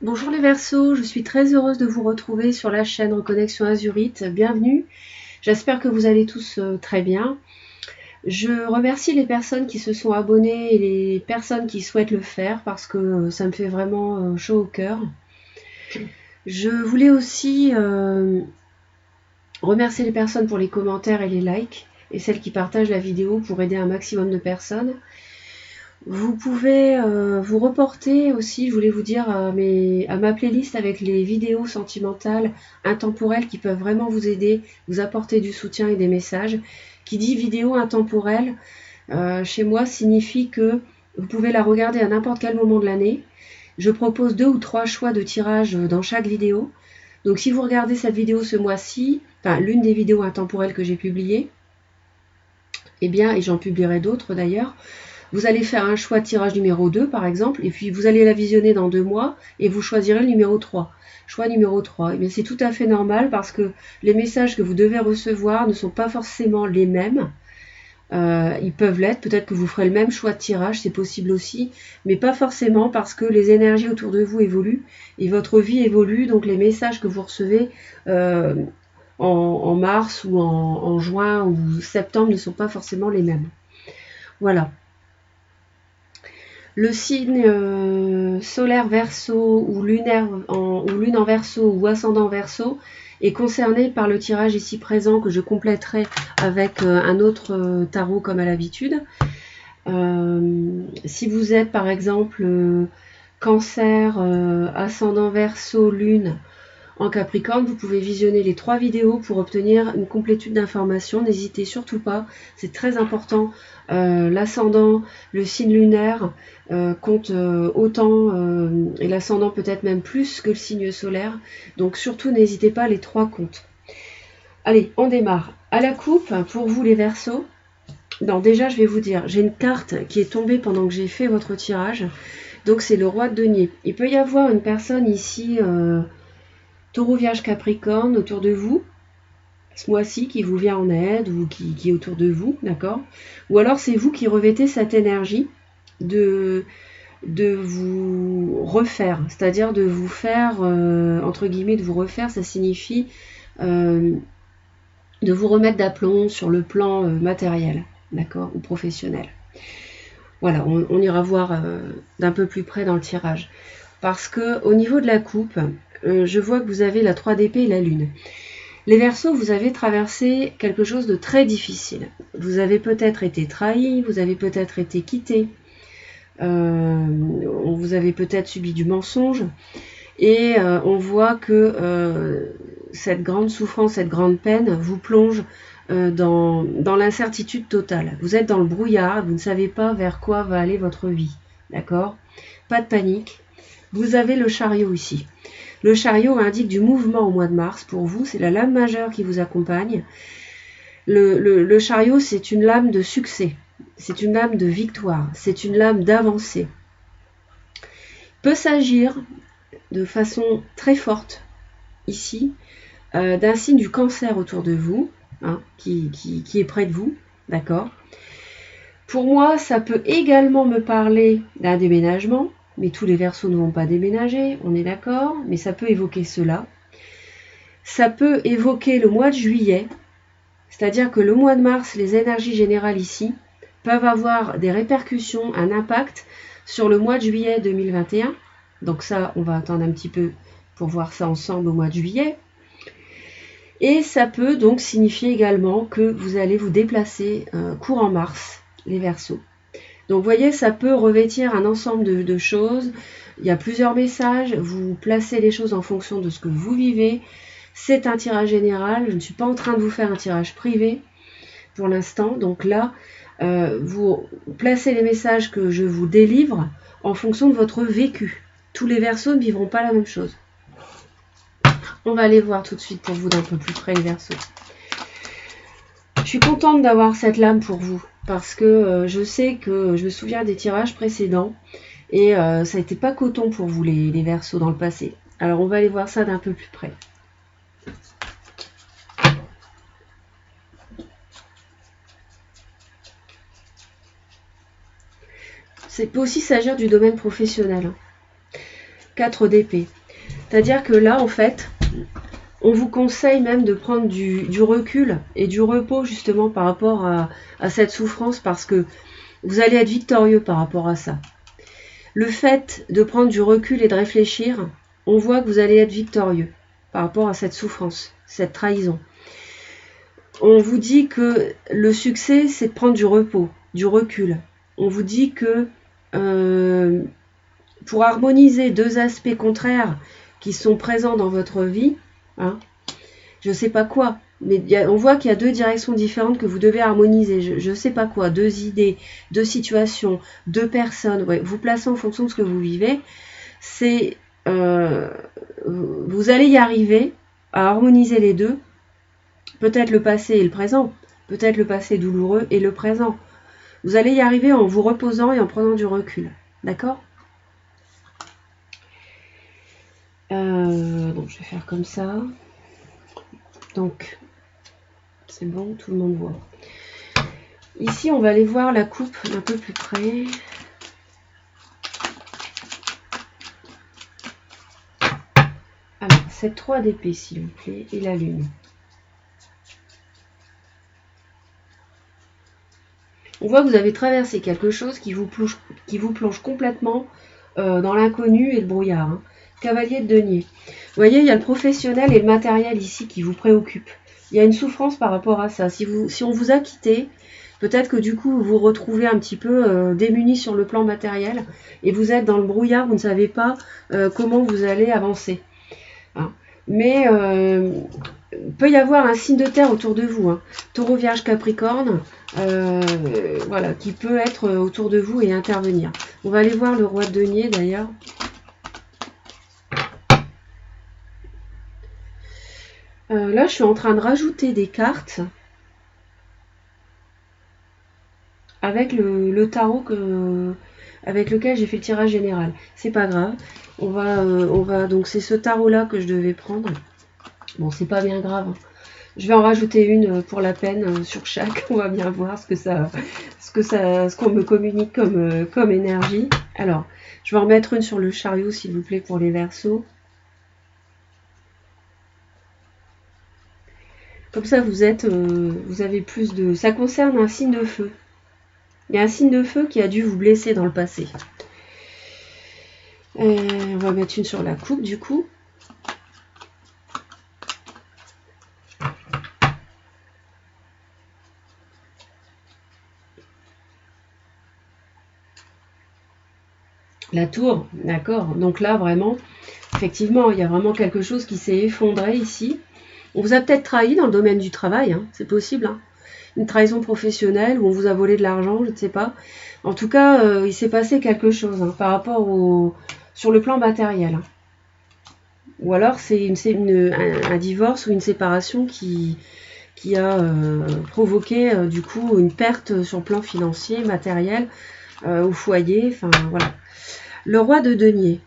Bonjour les Verseaux, je suis très heureuse de vous retrouver sur la chaîne Reconnexion Azurite. Bienvenue, j'espère que vous allez tous très bien. Je remercie les personnes qui se sont abonnées et les personnes qui souhaitent le faire parce que ça me fait vraiment chaud au cœur. Je voulais aussi remercier les personnes pour les commentaires et les likes et celles qui partagent la vidéo pour aider un maximum de personnes. Vous pouvez vous reporter aussi, je voulais vous dire, à ma playlist avec les vidéos sentimentales, intemporelles qui peuvent vraiment vous aider, vous apporter du soutien et des messages. Qui dit vidéo intemporelle, chez moi, signifie que vous pouvez la regarder à n'importe quel moment de l'année. Je propose 2 ou 3 choix de tirage dans chaque vidéo. Donc si vous regardez cette vidéo ce mois-ci, enfin l'une des vidéos intemporelles que j'ai publiées, eh bien, et j'en publierai d'autres d'ailleurs, vous allez faire un choix de tirage numéro 2 par exemple, et puis vous allez la visionner dans 2 mois, et vous choisirez le numéro 3. Choix numéro 3. Et bien c'est tout à fait normal parce que les messages que vous devez recevoir ne sont pas forcément les mêmes. Ils peuvent l'être, peut-être que vous ferez le même choix de tirage, c'est possible aussi, mais pas forcément parce que les énergies autour de vous évoluent et votre vie évolue, donc les messages que vous recevez en mars ou en juin ou septembre ne sont pas forcément les mêmes. Voilà. Le signe solaire Verseau ou lunaire ou lune en Verseau ou ascendant Verseau est concerné par le tirage ici présent que je compléterai avec un autre tarot comme à l'habitude. Si vous êtes par exemple Cancer, ascendant Verseau, lune en Capricorne, vous pouvez visionner les 3 vidéos pour obtenir une complétude d'informations. N'hésitez surtout pas, c'est très important. L'ascendant, le signe lunaire compte autant, et l'ascendant peut-être même plus que le signe solaire. Donc surtout, n'hésitez pas, les 3 comptent. Allez, on démarre. À la coupe, pour vous les Verseaux, non, déjà je vais vous dire, j'ai une carte qui est tombée pendant que j'ai fait votre tirage. Donc c'est le roi de denier. Il peut y avoir une personne ici... Taureau, Vierge, Capricorne autour de vous, ce mois-ci qui vous vient en aide ou qui est autour de vous, d'accord? Ou alors c'est vous qui revêtez cette énergie de vous refaire, c'est-à-dire de vous faire, entre guillemets, de vous refaire, ça signifie de vous remettre d'aplomb sur le plan matériel, d'accord, ou professionnel. Voilà, on ira voir d'un peu plus près dans le tirage. Parce que au niveau de la coupe, je vois que vous avez la 3 d'épée et la lune. Les Verseaux, vous avez traversé quelque chose de très difficile. Vous avez peut-être été trahi, vous avez peut-être été quitté, vous avez peut-être subi du mensonge, et on voit que cette grande souffrance, cette grande peine vous plonge dans l'incertitude totale. Vous êtes dans le brouillard, vous ne savez pas vers quoi va aller votre vie, d'accord? Pas de panique. Vous avez le chariot ici. Le chariot indique du mouvement au mois de mars. Pour vous, c'est la lame majeure qui vous accompagne. Le chariot, c'est une lame de succès. C'est une lame de victoire. C'est une lame d'avancée. Il peut s'agir de façon très forte, ici, d'un signe du cancer autour de vous, hein, qui est près de vous. D'accord? Pour moi, ça peut également me parler d'un déménagement. Mais tous les Verseaux ne vont pas déménager, on est d'accord, mais ça peut évoquer cela. Ça peut évoquer le mois de juillet, c'est-à-dire que le mois de mars, les énergies générales ici peuvent avoir des répercussions, un impact sur le mois de juillet 2021. Donc ça, on va attendre un petit peu pour voir ça ensemble au mois de juillet. Et ça peut donc signifier également que vous allez vous déplacer courant mars, les Verseaux. Donc vous voyez, ça peut revêtir un ensemble de choses. Il y a plusieurs messages, vous placez les choses en fonction de ce que vous vivez. C'est un tirage général, je ne suis pas en train de vous faire un tirage privé pour l'instant. Donc là, vous placez les messages que je vous délivre en fonction de votre vécu. Tous les Verseaux ne vivront pas la même chose. On va aller voir tout de suite pour vous d'un peu plus près les Verseaux. Je suis contente d'avoir cette lame pour vous parce que je sais que je me souviens des tirages précédents et ça n'était pas coton pour vous les Verseaux dans le passé. Alors on va aller voir ça d'un peu plus près. C'est peut aussi s'agir du domaine professionnel. 4 d'épée. C'est-à-dire que là, en fait, on vous conseille même de prendre du recul et du repos justement par rapport à cette souffrance, parce que vous allez être victorieux par rapport à ça. Le fait de prendre du recul et de réfléchir, on voit que vous allez être victorieux par rapport à cette souffrance, cette trahison. On vous dit que le succès, c'est de prendre du repos, du recul. On vous dit que pour harmoniser deux aspects contraires qui sont présents dans votre vie, hein, je ne sais pas quoi, mais on voit qu'il y a deux directions différentes que vous devez harmoniser. Je ne sais pas quoi, deux idées, deux situations, deux personnes. Ouais, vous placez en fonction de ce que vous vivez. C'est vous allez y arriver à harmoniser les deux. Peut-être le passé et le présent. Peut-être le passé douloureux et le présent. Vous allez y arriver en vous reposant et en prenant du recul. D'accord ? Donc je vais faire comme ça. Donc, c'est bon, tout le monde voit. Ici, on va aller voir la coupe d'un peu plus près. Alors, cette 3 d'épée, s'il vous plaît, et la lune. On voit que vous avez traversé quelque chose qui vous plonge complètement dans l'inconnu et le brouillard. Hein. Cavalier de denier. Vous voyez, il y a le professionnel et le matériel ici qui vous préoccupent. Il y a une souffrance par rapport à ça. Si on vous a quitté, peut-être que du coup, vous vous retrouvez un petit peu démuni sur le plan matériel et vous êtes dans le brouillard, vous ne savez pas comment vous allez avancer. Hein. Mais il peut y avoir un signe de terre autour de vous. Hein. Taureau, Vierge, Capricorne, voilà, qui peut être autour de vous et intervenir. On va aller voir le roi de denier d'ailleurs. Là, je suis en train de rajouter des cartes avec le tarot avec lequel j'ai fait le tirage général. C'est pas grave. On va donc c'est ce tarot-là que je devais prendre. Bon, c'est pas bien grave. Je vais en rajouter une pour la peine sur chaque. On va bien voir ce qu'on me communique comme énergie. Alors, je vais en mettre une sur le chariot, s'il vous plaît, pour les Verseaux. Comme ça, vous avez plus de... Ça concerne un signe de feu. Il y a un signe de feu qui a dû vous blesser dans le passé. On va mettre une sur la coupe, du coup. La tour, d'accord. Donc là, vraiment, effectivement, il y a vraiment quelque chose qui s'est effondré ici. On vous a peut-être trahi dans le domaine du travail, hein, c'est possible. Hein. Une trahison professionnelle où on vous a volé de l'argent, je ne sais pas. En tout cas, il s'est passé quelque chose hein, par rapport sur le plan matériel. Hein. Ou alors c'est un divorce ou une séparation qui a provoqué du coup une perte sur le plan financier, matériel, au foyer, enfin voilà. Le roi de denier.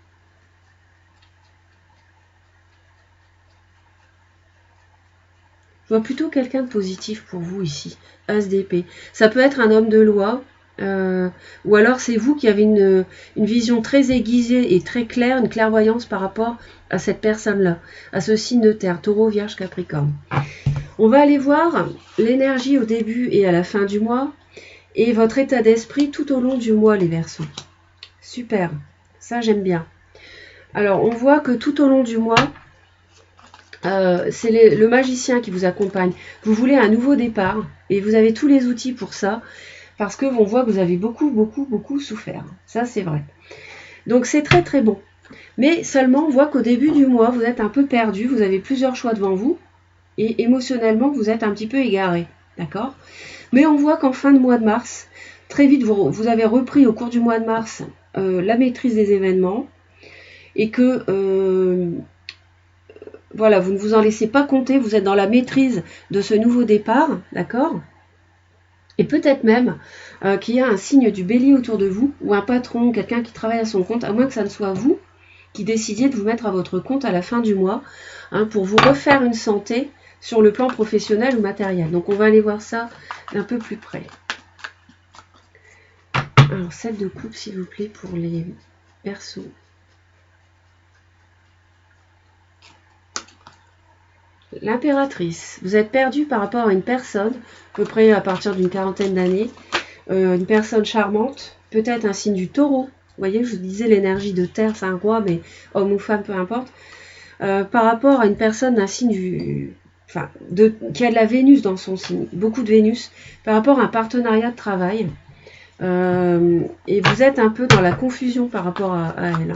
Je vois plutôt quelqu'un de positif pour vous ici. As d'épée. Ça peut être un homme de loi, ou alors c'est vous qui avez une vision très aiguisée et très claire, une clairvoyance par rapport à cette personne-là, à ce signe de terre, Taureau, Vierge, Capricorne. On va aller voir l'énergie au début et à la fin du mois, et votre état d'esprit tout au long du mois, les Verseaux. Super, ça j'aime bien. Alors, on voit que tout au long du mois, c'est le magicien qui vous accompagne. Vous voulez un nouveau départ et vous avez tous les outils pour ça parce que on voit que vous avez beaucoup souffert. Ça, c'est vrai. Donc, c'est très très bon. Mais seulement, on voit qu'au début du mois, vous êtes un peu perdu. Vous avez plusieurs choix devant vous et émotionnellement, vous êtes un petit peu égaré. D'accord ? Mais on voit qu'en fin de mois de mars, très vite, vous avez repris au cours du mois de mars la maîtrise des événements et que... voilà, vous ne vous en laissez pas compter, vous êtes dans la maîtrise de ce nouveau départ, d'accord ? Et peut-être même qu'il y a un signe du bélier autour de vous, ou un patron, quelqu'un qui travaille à son compte, à moins que ça ne soit vous qui décidiez de vous mettre à votre compte à la fin du mois, hein, pour vous refaire une santé sur le plan professionnel ou matériel. Donc on va aller voir ça d'un peu plus près. Alors, 7 de coupe, s'il vous plaît, pour les Verseaux. L'impératrice. Vous êtes perdu par rapport à une personne, à peu près à partir d'une quarantaine d'années. Une personne charmante, peut-être un signe du taureau. Vous voyez, je vous disais l'énergie de terre, c'est un roi, mais homme ou femme, peu importe. Par rapport à une personne d'un signe du... Enfin, qui a de la Vénus dans son signe, beaucoup de Vénus, par rapport à un partenariat de travail. Et vous êtes un peu dans la confusion par rapport à elle.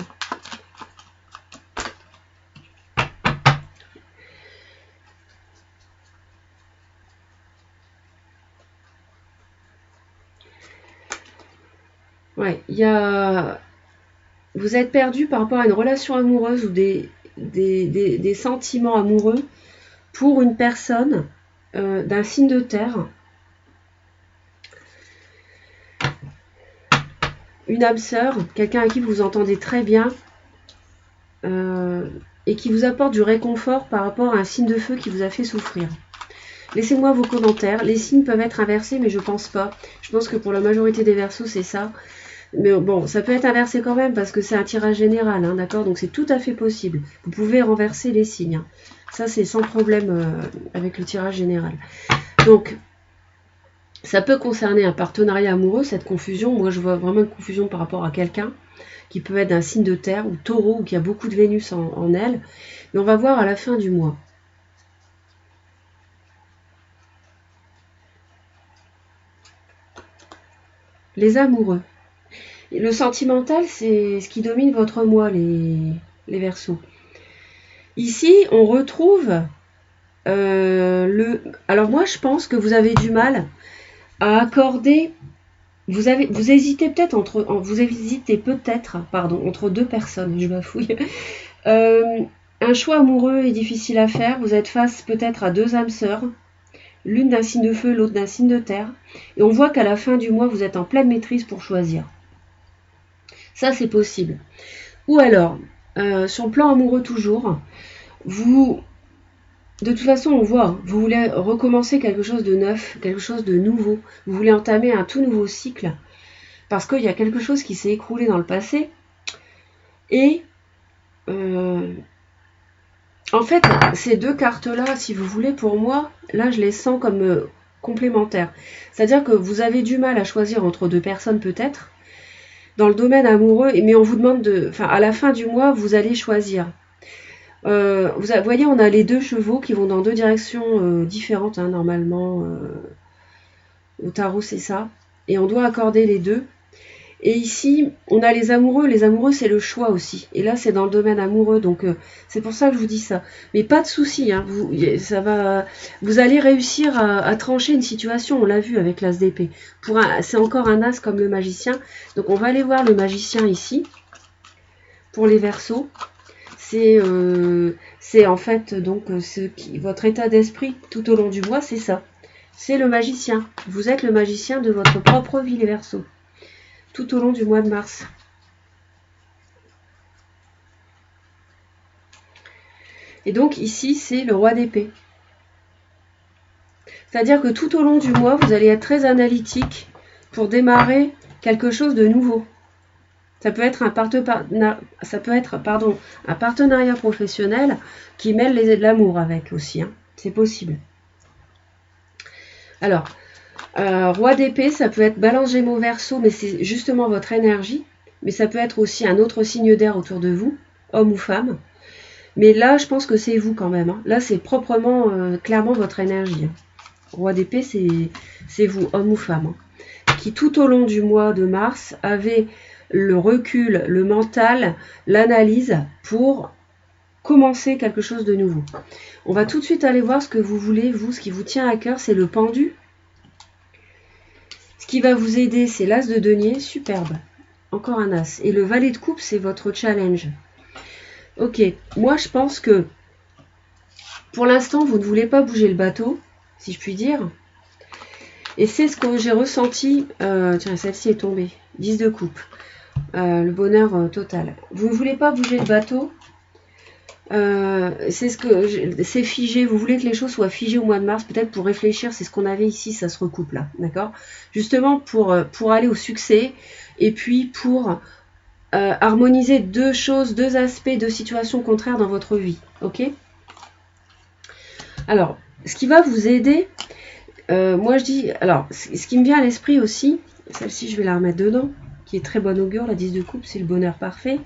Ouais, il y a... Vous êtes perdu par rapport à une relation amoureuse ou des sentiments amoureux pour une personne d'un signe de terre. Une âme sœur, quelqu'un à qui vous entendez très bien et qui vous apporte du réconfort par rapport à un signe de feu qui vous a fait souffrir. Laissez-moi vos commentaires. Les signes peuvent être inversés, mais je pense pas. Je pense que pour la majorité des Verseaux, c'est ça. Mais bon, ça peut être inversé quand même parce que c'est un tirage général, hein, d'accord? Donc c'est tout à fait possible. Vous pouvez renverser les signes. Hein. Ça, c'est sans problème avec le tirage général. Donc, ça peut concerner un partenariat amoureux, cette confusion. Moi, je vois vraiment une confusion par rapport à quelqu'un qui peut être d'un signe de terre ou taureau ou qui a beaucoup de Vénus en elle. Mais on va voir à la fin du mois. Les amoureux. Le sentimental, c'est ce qui domine votre moi, les Verseaux. Ici, on retrouve Alors moi, je pense que vous avez du mal à accorder... Vous hésitez peut-être entre deux personnes, je bafouille. Un choix amoureux est difficile à faire. Vous êtes face peut-être à deux âmes sœurs, l'une d'un signe de feu, l'autre d'un signe de terre. Et on voit qu'à la fin du mois, vous êtes en pleine maîtrise pour choisir. Ça, c'est possible. Ou alors, sur le plan amoureux toujours, de toute façon, on voit, vous voulez recommencer quelque chose de neuf, quelque chose de nouveau. Vous voulez entamer un tout nouveau cycle parce qu'il y a quelque chose qui s'est écroulé dans le passé. Et en fait, ces deux cartes-là, si vous voulez, pour moi, là, je les sens comme complémentaires. C'est-à-dire que vous avez du mal à choisir entre deux personnes peut-être dans le domaine amoureux, mais on vous demande à la fin du mois, vous allez choisir. Vous voyez, on a les deux chevaux qui vont dans deux directions différentes, hein, normalement. Au tarot, c'est ça. Et on doit accorder les deux. Et ici, on a les amoureux. Les amoureux, c'est le choix aussi. Et là, c'est dans le domaine amoureux. Donc, c'est pour ça que je vous dis ça. Mais pas de souci. Hein, vous allez réussir à trancher une situation. On l'a vu avec l'as d'épée. C'est encore un as comme le magicien. Donc, on va aller voir le magicien ici. Pour les Verseaux. C'est en fait donc votre état d'esprit tout au long du mois, c'est ça. C'est le magicien. Vous êtes le magicien de votre propre vie, les Verseaux. Tout au long du mois de mars. Et donc ici, c'est le roi d'épée. C'est-à-dire que tout au long du mois, vous allez être très analytique pour démarrer quelque chose de nouveau. Ça peut être un partenariat professionnel qui mêle l'amour avec aussi. Hein. C'est possible. Alors, roi d'épée, ça peut être balance gémeaux verseau, mais c'est justement votre énergie. Mais ça peut être aussi un autre signe d'air autour de vous, homme ou femme. Mais là, je pense que c'est vous quand même. Hein. Là, c'est proprement, clairement votre énergie. Hein. Roi d'épée, c'est vous, homme ou femme. Hein, qui tout au long du mois de mars avait le recul, le mental, l'analyse pour commencer quelque chose de nouveau. On va tout de suite aller voir ce que vous voulez, vous, ce qui vous tient à cœur, c'est le pendu. Ce qui va vous aider, c'est l'as de denier, superbe. Encore un as. Et le valet de coupe, c'est votre challenge. Ok, moi je pense que pour l'instant, vous ne voulez pas bouger le bateau, si je puis dire. Et c'est ce que j'ai ressenti. Tiens, celle-ci est tombée. 10 de coupe. Le bonheur total. Vous ne voulez pas bouger le bateau. C'est figé. Vous voulez que les choses soient figées au mois de mars, peut-être pour réfléchir. C'est ce qu'on avait ici, ça se recoupe là, d'accord. Justement pour aller au succès et puis pour harmoniser deux choses, deux aspects, deux situations contraires dans votre vie, ok. Alors, ce qui va vous aider, moi je dis, alors, ce qui me vient à l'esprit aussi, celle-ci je vais la remettre dedans, qui est très bonne augure, la 10 de coupe, c'est le bonheur parfait.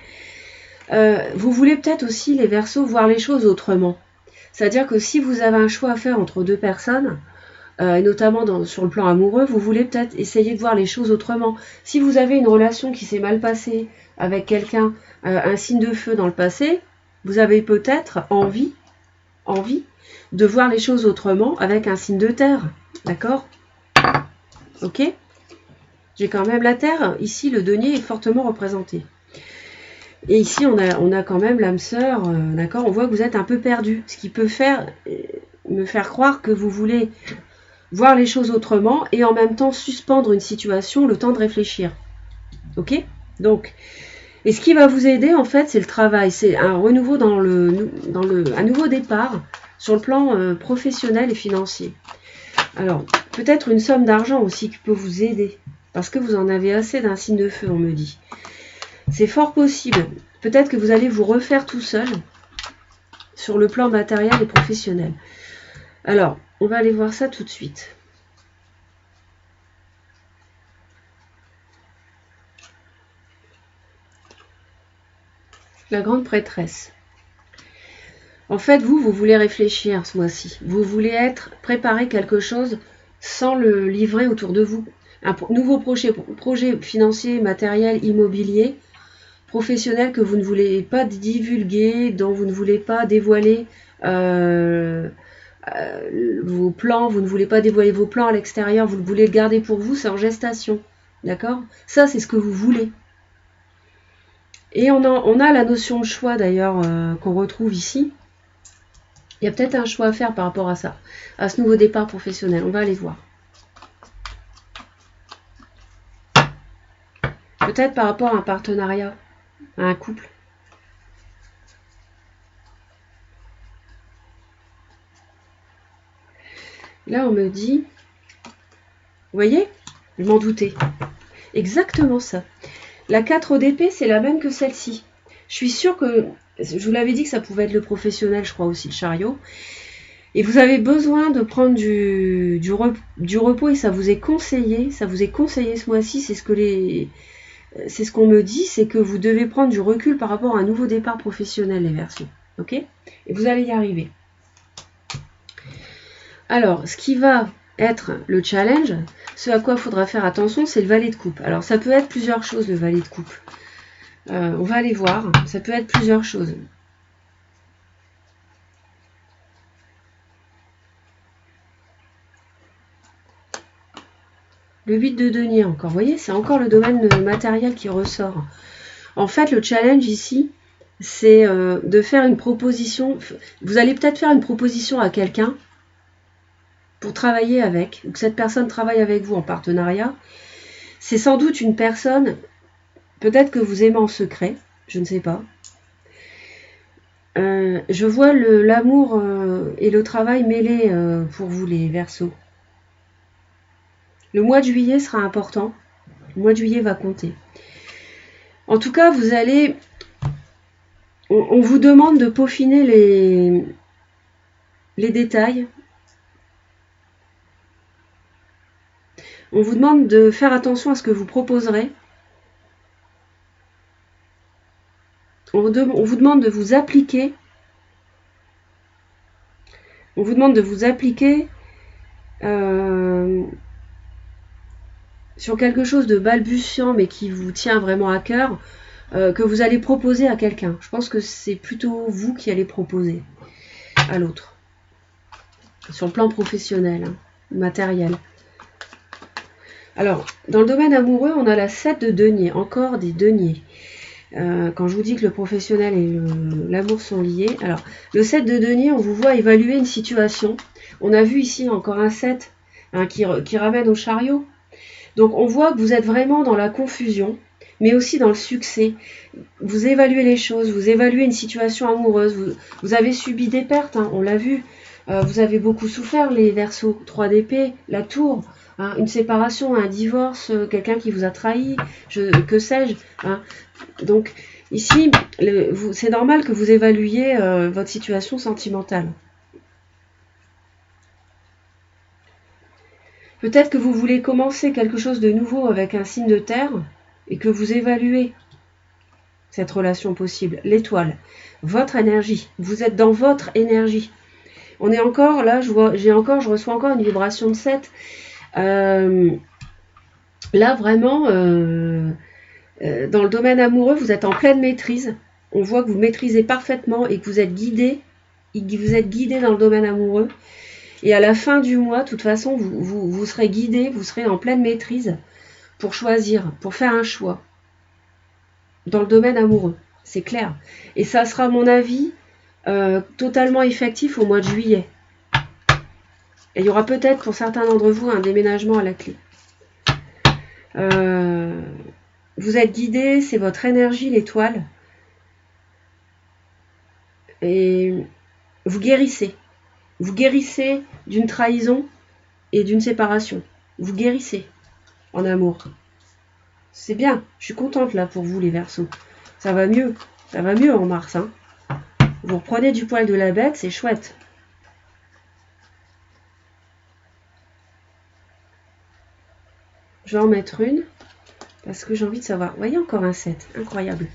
Vous voulez peut-être aussi, les Verseaux, voir les choses autrement. C'est-à-dire que si vous avez un choix à faire entre deux personnes, et notamment sur le plan amoureux, vous voulez peut-être essayer de voir les choses autrement. Si vous avez une relation qui s'est mal passée avec quelqu'un, un signe de feu dans le passé, vous avez peut-être envie de voir les choses autrement avec un signe de terre. D'accord? Ok? J'ai quand même la terre. Ici, le denier est fortement représenté. Et ici, on a quand même l'âme sœur. D'accord? On voit que vous êtes un peu perdu. Ce qui peut me faire croire que vous voulez voir les choses autrement et en même temps suspendre une situation, le temps de réfléchir. Ok? Donc, et ce qui va vous aider, en fait, c'est le travail. C'est un renouveau un nouveau départ sur le plan professionnel et financier. Alors, peut-être une somme d'argent aussi qui peut vous aider, parce que vous en avez assez d'un signe de feu, on me dit. C'est fort possible. Peut-être que vous allez vous refaire tout seul sur le plan matériel et professionnel. Alors, on va aller voir ça tout de suite. La grande prêtresse. En fait, vous voulez réfléchir ce mois-ci. Vous voulez préparer quelque chose sans le livrer autour de vous. Un nouveau projet financier, matériel, immobilier, professionnel que vous ne voulez pas divulguer, dont vous ne voulez pas dévoiler vos plans, vous ne voulez pas dévoiler vos plans à l'extérieur, vous le voulez le garder pour vous, c'est en gestation. D'accord? Ça, c'est ce que vous voulez. Et on a la notion de choix d'ailleurs qu'on retrouve ici. Il y a peut-être un choix à faire par rapport à ça, à ce nouveau départ professionnel. On va aller voir. Peut-être par rapport à un partenariat, à un couple. Là, on me dit, vous voyez, je m'en doutais. Exactement ça. La 4 d'épée, c'est la même que celle-ci. Je suis sûre que, je vous l'avais dit que ça pouvait être le professionnel, je crois aussi, le chariot. Et vous avez besoin de prendre du repos et ça vous est conseillé. Ça vous est conseillé ce mois-ci. C'est ce qu'on me dit, c'est que vous devez prendre du recul par rapport à un nouveau départ professionnel, les Verseaux. Ok? Et vous allez y arriver. Alors, ce qui va être le challenge, ce à quoi il faudra faire attention, c'est le valet de coupe. Alors, ça peut être plusieurs choses, le valet de coupe. On va aller voir. Ça peut être plusieurs choses. Le 8 de denier encore. Vous voyez, c'est encore le domaine matériel qui ressort. En fait, le challenge ici, c'est de faire une proposition. Vous allez peut-être faire une proposition à quelqu'un pour travailler avec, ou que cette personne travaille avec vous en partenariat. C'est sans doute une personne, peut-être que vous aimez en secret, je ne sais pas. Je vois l'amour et le travail mêlés pour vous, les Verseaux. Le mois de juillet sera important. Le mois de juillet va compter. En tout cas, vous allez... On vous demande de peaufiner les détails. On vous demande de faire attention à ce que vous proposerez. On vous demande de vous appliquer. On vous demande de vous appliquer sur quelque chose de balbutiant mais qui vous tient vraiment à cœur, que vous allez proposer à quelqu'un. Je pense que c'est plutôt vous qui allez proposer à l'autre. Sur le plan professionnel, matériel. Alors, dans le domaine amoureux, on a la 7 de denier, encore des deniers. Quand je vous dis que le professionnel et l'amour sont liés. Alors, le 7 de denier, on vous voit évaluer une situation. On a vu ici encore un 7 qui ramène au chariot. Donc, on voit que vous êtes vraiment dans la confusion, mais aussi dans le succès. Vous évaluez les choses, vous évaluez une situation amoureuse. Vous avez subi des pertes, on l'a vu. Vous avez beaucoup souffert, les Verseaux. 3 d'épée, la tour. Une séparation, un divorce, quelqu'un qui vous a trahi, que sais-je. Donc ici, c'est normal que vous évaluiez votre situation sentimentale. Peut-être que vous voulez commencer quelque chose de nouveau avec un signe de terre et que vous évaluez cette relation possible. L'étoile, votre énergie. Vous êtes dans votre énergie. On est encore, là, je reçois encore une vibration de 7. Là, vraiment, dans le domaine amoureux, vous êtes en pleine maîtrise. On voit que vous maîtrisez parfaitement et que vous êtes guidé. Vous êtes guidé dans le domaine amoureux. Et à la fin du mois, de toute façon, vous serez guidé, vous serez en pleine maîtrise pour choisir, pour faire un choix dans le domaine amoureux. C'est clair. Et ça sera, à mon avis, totalement effectif au mois de juillet. Et il y aura peut-être pour certains d'entre vous un déménagement à la clé. Vous êtes guidé, c'est votre énergie, l'étoile. Et vous guérissez. Vous guérissez d'une trahison et d'une séparation. Vous guérissez en amour. C'est bien, je suis contente là pour vous les Verseaux. Ça va mieux en mars. Hein. Vous reprenez du poil de la bête, c'est chouette. Je vais en mettre une parce que j'ai envie de savoir. Vous voyez encore un 7, incroyable.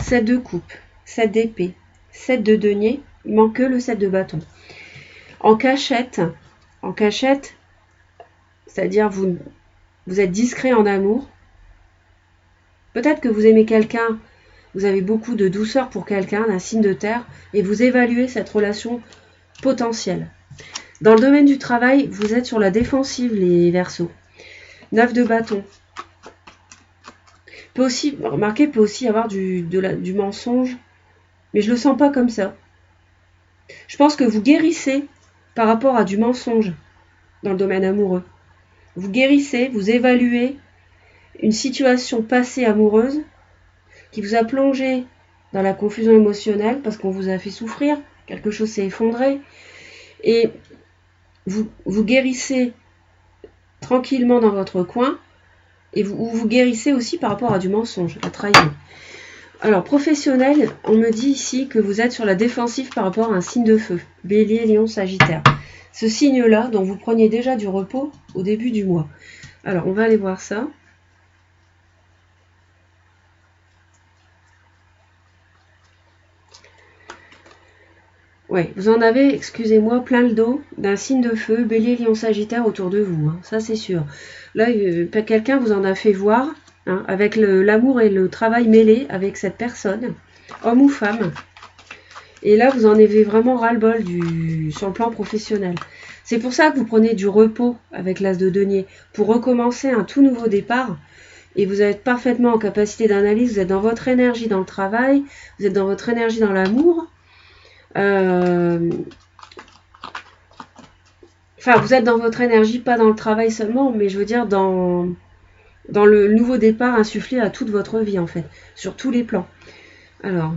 7 de coupe, 7 d'épée, 7 de denier, il manque que le 7 de bâton. En cachette, c'est-à-dire vous êtes discret en amour. Peut-être que vous aimez quelqu'un, vous avez beaucoup de douceur pour quelqu'un, un signe de terre, et vous évaluez cette relation potentielle. Dans le domaine du travail, vous êtes sur la défensive, les Verseaux. 9 de bâton. Peut aussi y avoir du mensonge, mais je le sens pas comme ça. Je pense que vous guérissez par rapport à du mensonge dans le domaine amoureux. Vous guérissez, vous évaluez une situation passée amoureuse qui vous a plongé dans la confusion émotionnelle parce qu'on vous a fait souffrir, quelque chose s'est effondré, et vous guérissez tranquillement dans votre coin, et vous guérissez aussi par rapport à du mensonge, la trahison. Alors, professionnel, on me dit ici que vous êtes sur la défensive par rapport à un signe de feu, Bélier, Lion, Sagittaire. Ce signe-là, dont vous preniez déjà du repos au début du mois. Alors, on va aller voir ça. Ouais, vous en avez, excusez-moi, plein le dos d'un signe de feu, Bélier, Lion, Sagittaire autour de vous, hein, ça c'est sûr. Là, quelqu'un vous en a fait voir, hein, avec l'amour et le travail mêlés avec cette personne, homme ou femme. Et là, vous en avez vraiment ras-le-bol sur le plan professionnel. C'est pour ça que vous prenez du repos avec l'as de denier, pour recommencer un tout nouveau départ. Et vous êtes parfaitement en capacité d'analyse, vous êtes dans votre énergie dans le travail, vous êtes dans votre énergie dans l'amour. Enfin, vous êtes dans votre énergie, pas dans le travail seulement, mais je veux dire dans le nouveau départ insufflé à toute votre vie, en fait, sur tous les plans. Alors,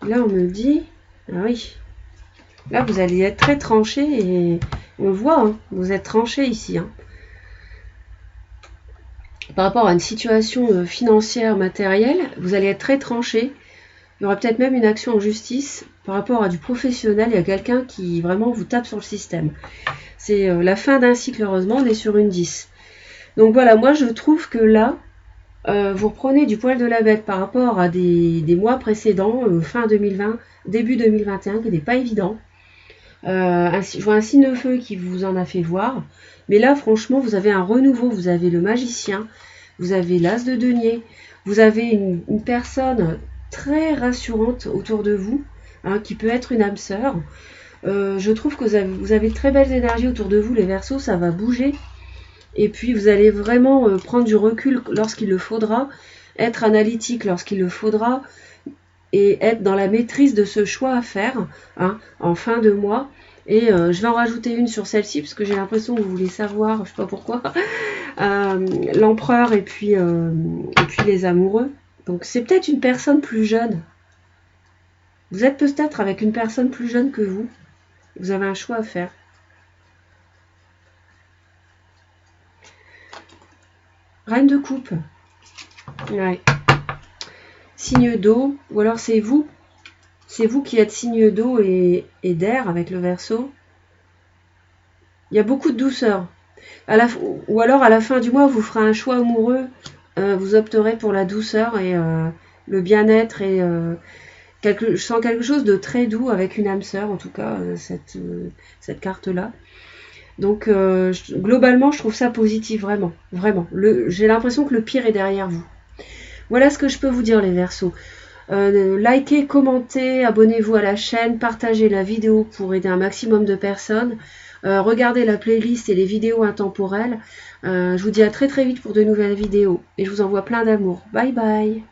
là, on me dit, ah oui, là, vous allez être très tranché, et on le voit, hein, vous êtes tranché ici, hein. Par rapport à une situation financière, matérielle, vous allez être très tranché. Il y aura peut-être même une action en justice par rapport à du professionnel. Il y a quelqu'un qui vraiment vous tape sur le système. C'est la fin d'un cycle, heureusement, on est sur une 10. Donc voilà, moi je trouve que là, vous reprenez du poil de la bête par rapport à des mois précédents, fin 2020, début 2021, qui n'était pas évident. Je vois un signe de feu qui vous en a fait voir. Mais là, franchement, vous avez un renouveau. Vous avez le magicien, vous avez l'as de denier, vous avez une personne très rassurante autour de vous, hein, qui peut être une âme sœur. Je trouve que vous avez de très belles énergies autour de vous, les Verseaux, ça va bouger. Et puis, vous allez vraiment prendre du recul lorsqu'il le faudra, être analytique lorsqu'il le faudra, et être dans la maîtrise de ce choix à faire, hein, en fin de mois. Et je vais en rajouter une sur celle-ci, parce que j'ai l'impression que vous voulez savoir, je ne sais pas pourquoi, l'empereur et puis les amoureux. Donc c'est peut-être une personne plus jeune. Vous êtes peut-être avec une personne plus jeune que vous. Vous avez un choix à faire. Reine de coupe. Ouais. Signe d'eau, ou alors c'est vous. c'est vous qui êtes signe d'eau et d'air avec le Verseau. Il y a beaucoup de douceur. Ou alors à la fin du mois, vous ferez un choix amoureux. Vous opterez pour la douceur et le bien-être. Et je sens quelque chose de très doux avec une âme sœur, en tout cas, cette carte-là. Donc globalement, je trouve ça positif, vraiment. Vraiment. J'ai l'impression que le pire est derrière vous. Voilà ce que je peux vous dire, les Verseaux. Likez, commentez, abonnez-vous à la chaîne, partagez la vidéo pour aider un maximum de personnes. Regardez la playlist et les vidéos intemporelles. Je vous dis à très très vite pour de nouvelles vidéos. Et je vous envoie plein d'amour. Bye bye.